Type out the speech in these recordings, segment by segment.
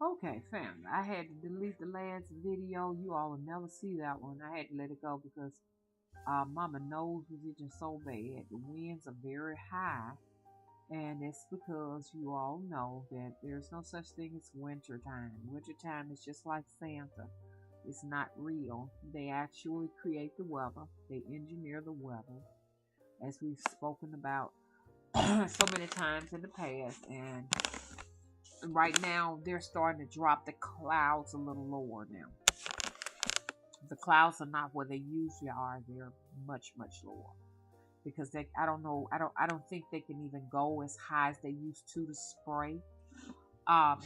Okay, family. I had to delete the last video. You all will never see that one. I had to let it go because Mama nose was itching so bad. The winds are very high, and it's because you all know that there's no such thing as winter time. Winter time is just like Santa. It's not real. They actually create the weather. They engineer the weather, as we've spoken about so many times in the past. And right now, they're starting to drop the clouds a little lower now. The clouds are not where they usually are. They're much lower because they I don't think they can even go as high as they used to spray.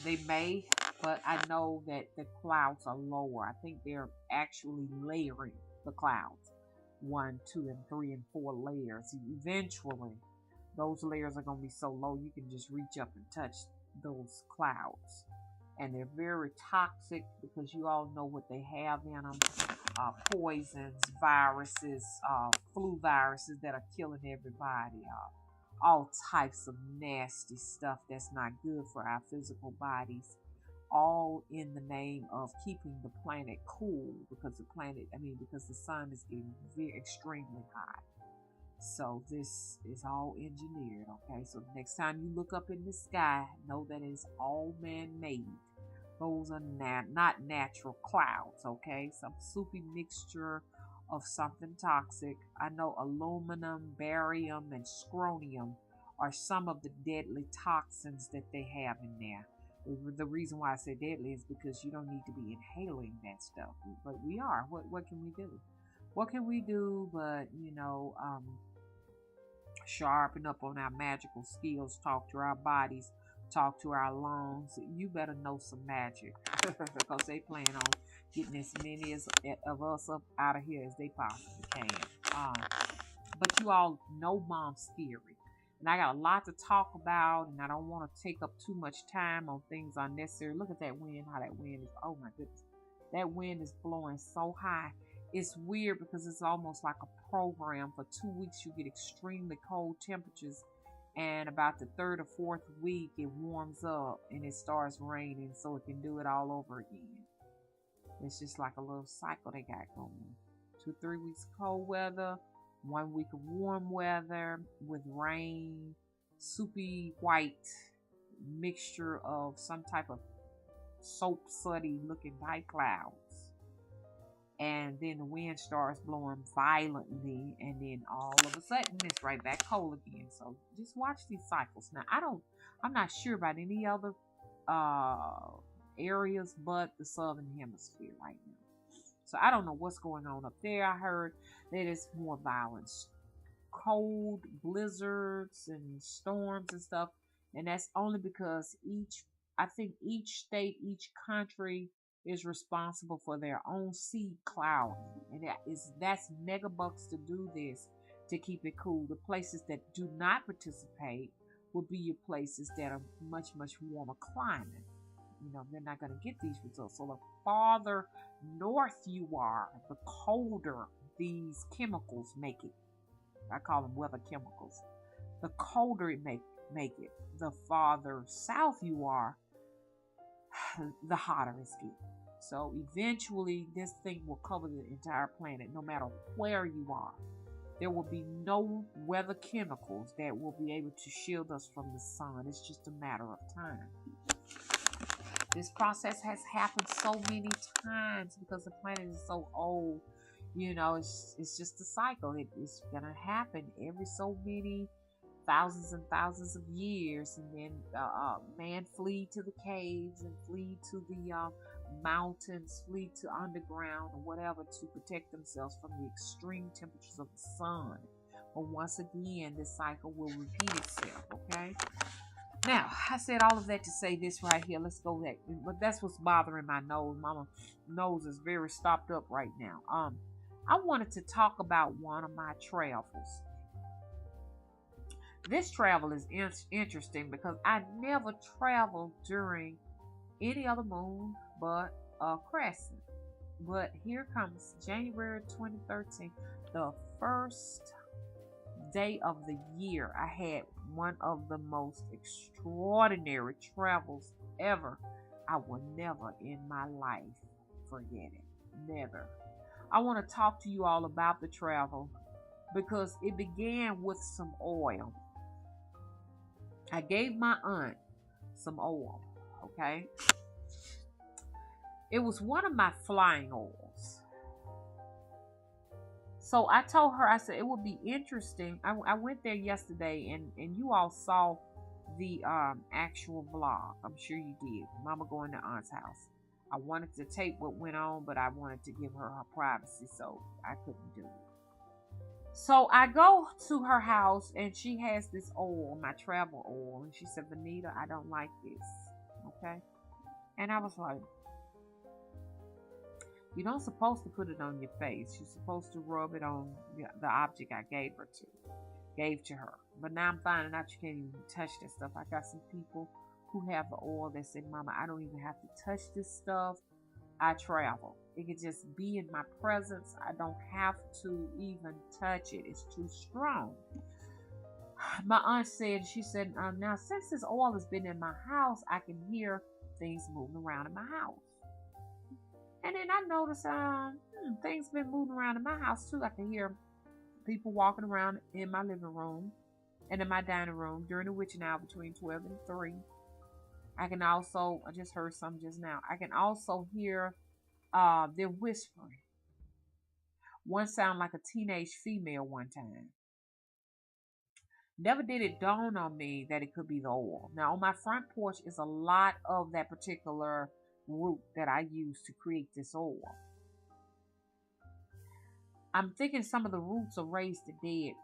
They may, but I know that the clouds are lower. I think they're actually layering the clouds, one, two, and three, and four layers. Eventually, those layers are going to be so low you can just reach up and touch those clouds. And they're very toxic because you all know what they have in them: poisons, viruses, flu viruses that are killing everybody, all types of nasty stuff that's not good for our physical bodies, all in the name of keeping the planet cool because because the sun is getting very extremely hot. So this is all engineered, okay? So next time you look up in the sky, know that it's all man-made. Those are not natural clouds, okay? Some soupy mixture of something toxic. I know aluminum, barium, and scronium are some of the deadly toxins that they have in there. The reason why I say deadly is because you don't need to be inhaling that stuff, but we are. What can we do? What can we do but sharpen up on our magical skills, talk to our bodies, talk to our lungs? You better know some magic because they plan on getting as many of us up out of here as they possibly can. Um, but you all know mom's theory. And I got a lot to talk about, and I don't want to take up too much time on things unnecessary. Look at that wind, how that wind is. Oh my goodness. That wind is blowing so high. It's weird because it's almost like a program. For 2 weeks, you get extremely cold temperatures, and about the third or fourth week, it warms up and it starts raining, so it can do it all over again. It's just like a little cycle they got going. 2, 3 weeks cold weather, 1 week of warm weather with rain, soupy white mixture of some type of soap sooty looking white clouds. And then the wind starts blowing violently, and then all of a sudden it's right back cold again. So just watch these cycles. Now I'm not sure about any other areas but the southern hemisphere right now. So I don't know what's going on up there. I heard that it's more violence, cold blizzards and storms and stuff, and that's only because I think each state, each country is responsible for their own seed clouding, and that's megabucks to do this to keep it cool. The places that do not participate will be your places that are much warmer climate. They're not going to get these results. So the farther north you are, the colder these chemicals make it. I call them weather chemicals. The colder it make it. The farther south you are, the hotter it's getting. So eventually this thing will cover the entire planet no matter where you are. There will be no weather chemicals that will be able to shield us from the sun. It's just a matter of time. This process has happened so many times because the planet is so old. It's just a cycle. It's gonna happen every so many thousands and thousands of years, and then man flee to the caves and flee to the mountains, flee to underground or whatever to protect themselves from the extreme temperatures of the sun. But once again, this cycle will repeat itself. Okay. Now, I said all of that to say this right here. Let's go back. But that's what's bothering my nose. Mama nose is very stopped up right now. I wanted to talk about one of my travels. This travel is interesting because I never traveled during any other moon but a crescent. But here comes January 2013, the first day of the year. I had one of the most extraordinary travels ever I will never in my life forget it. Never. I want to talk to you all about the travel because it began with some oil. I gave my aunt some oil, okay? It was one of my flying oils. So I told her, I said, it would be interesting. I went there yesterday and you all saw the actual vlog. I'm sure you did. Mama going to aunt's house. I wanted to tape what went on, but I wanted to give her privacy, so I couldn't do it. So I go to her house and she has this oil, my travel oil, and she said, Vanita, I don't like this. Okay? And I was like, you're not supposed to put it on your face. You're supposed to rub it on the object I gave to her. But now I'm finding out you can't even touch this stuff. I got some people who have the oil that said, Mama, I don't even have to touch this stuff. I travel. It could just be in my presence. I don't have to even touch it. It's too strong. My aunt said, she said, now since this oil has been in my house, I can hear things moving around in my house. And then I noticed things been moving around in my house too. I can hear people walking around in my living room and in my dining room during the witching hour between 12 and 3. I can also, I just heard some just now. I can also hear them whispering. One sound like a teenage female one time. Never did it dawn on me that it could be the oil. Now on my front porch is a lot of that particular root that I use to create this oil. I'm thinking some of the roots are raised the dead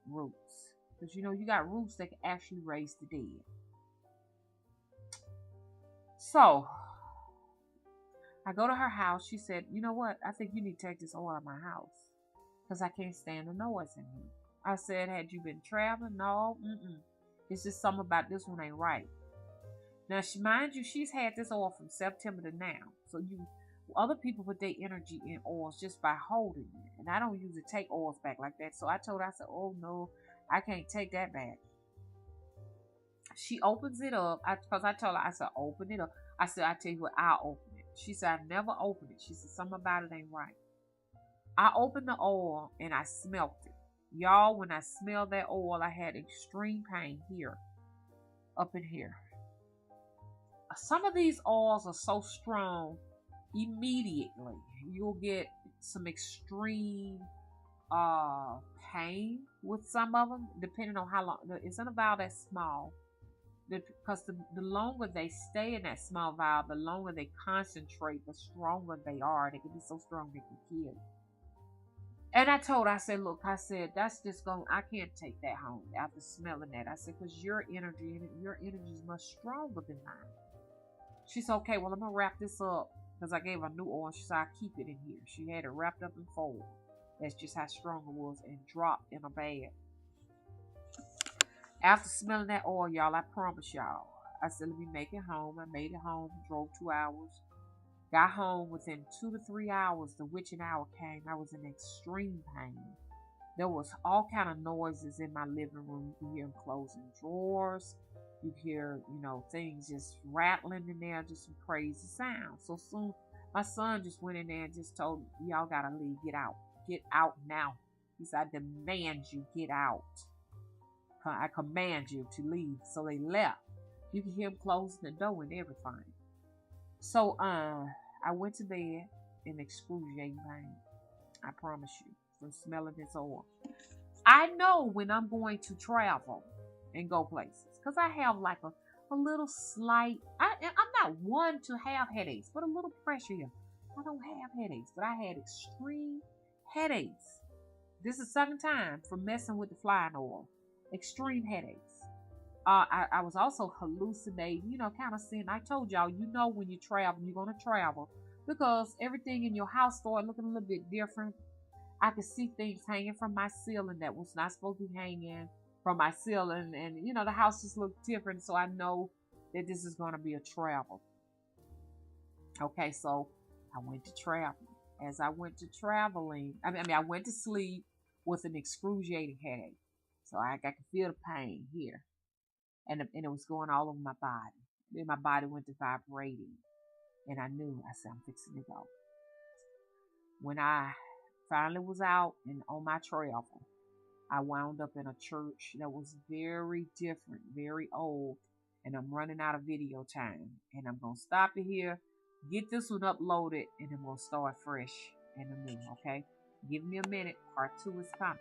roots. Because you know, you got roots that can actually raise the dead. So, I go to her house. She said, you know what? I think you need to take this oil out of my house. Because I can't stand the noise in here. I said, had you been traveling? No. It's just something about this one ain't right. Now, mind you, she's had this oil from September to now. So other people put their energy in oils just by holding it. And I don't usually take oils back like that. So I told her, I said, oh no, I can't take that back. She opens it up. Because I told her, I said, open it up. I said, I tell you what, I'll open it. She said, I've never opened it. She said, something about it ain't right. I opened the oil and I smelt it. Y'all, when I smelled that oil, I had extreme pain here. Up in here. Some of these oils are so strong, immediately you'll get some extreme pain with some of them, depending on how long. It's not a vial that small, because the longer they stay in that small vial, the longer they concentrate, the stronger they are. They can be so strong they can kill you. And I told her, I said, look, I said, that's just I can't take that home after smelling that. I said, because your energy is much stronger than mine. She said, okay, well, I'm going to wrap this up, because I gave her new oil. She said, I'll keep it in here. She had it wrapped up in foil. That's just how strong it was, and dropped in a bag. After smelling that oil, y'all, I promise y'all, I said, let me make it home. I made it home, drove 2 hours. Got home within 2 to 3 hours. The witching hour came. I was in extreme pain. There was all kind of noises in my living room. You can hear them closing drawers. You hear, things just rattling in there, just some crazy sounds. So soon, my son just went in there and just told me, y'all gotta leave. Get out. Get out now. He said, I demand you get out. I command you to leave. So they left. You can hear them closing the door and everything. So, I went to bed in excruciating pain. I promise you, from smelling this oil. I know when I'm going to travel and go places, because I have like a little slight, I'm not one to have headaches, but a little pressure here. I don't have headaches, but I had extreme headaches. This is the second time for messing with the flying oil. Extreme headaches. I was also hallucinating, kind of seeing. I told y'all, when you travel, you're going to travel because everything in your house started looking a little bit different. I could see things hanging from my ceiling that was not supposed to be hanging from my ceiling. And, the house just looked different. So I know that this is going to be a travel. Okay, so I went to travel. As I went to traveling, I went to sleep with an excruciating headache. So I could feel the pain here. And it was going all over my body. Then my body went to vibrating. And I knew, I said, I'm fixing to go. When I finally was out and on my travel, I wound up in a church that was very different, very old, and I'm running out of video time. And I'm gonna stop it here, get this one uploaded, and then we'll start fresh and anew. Okay, give me a minute. Part 2 is coming.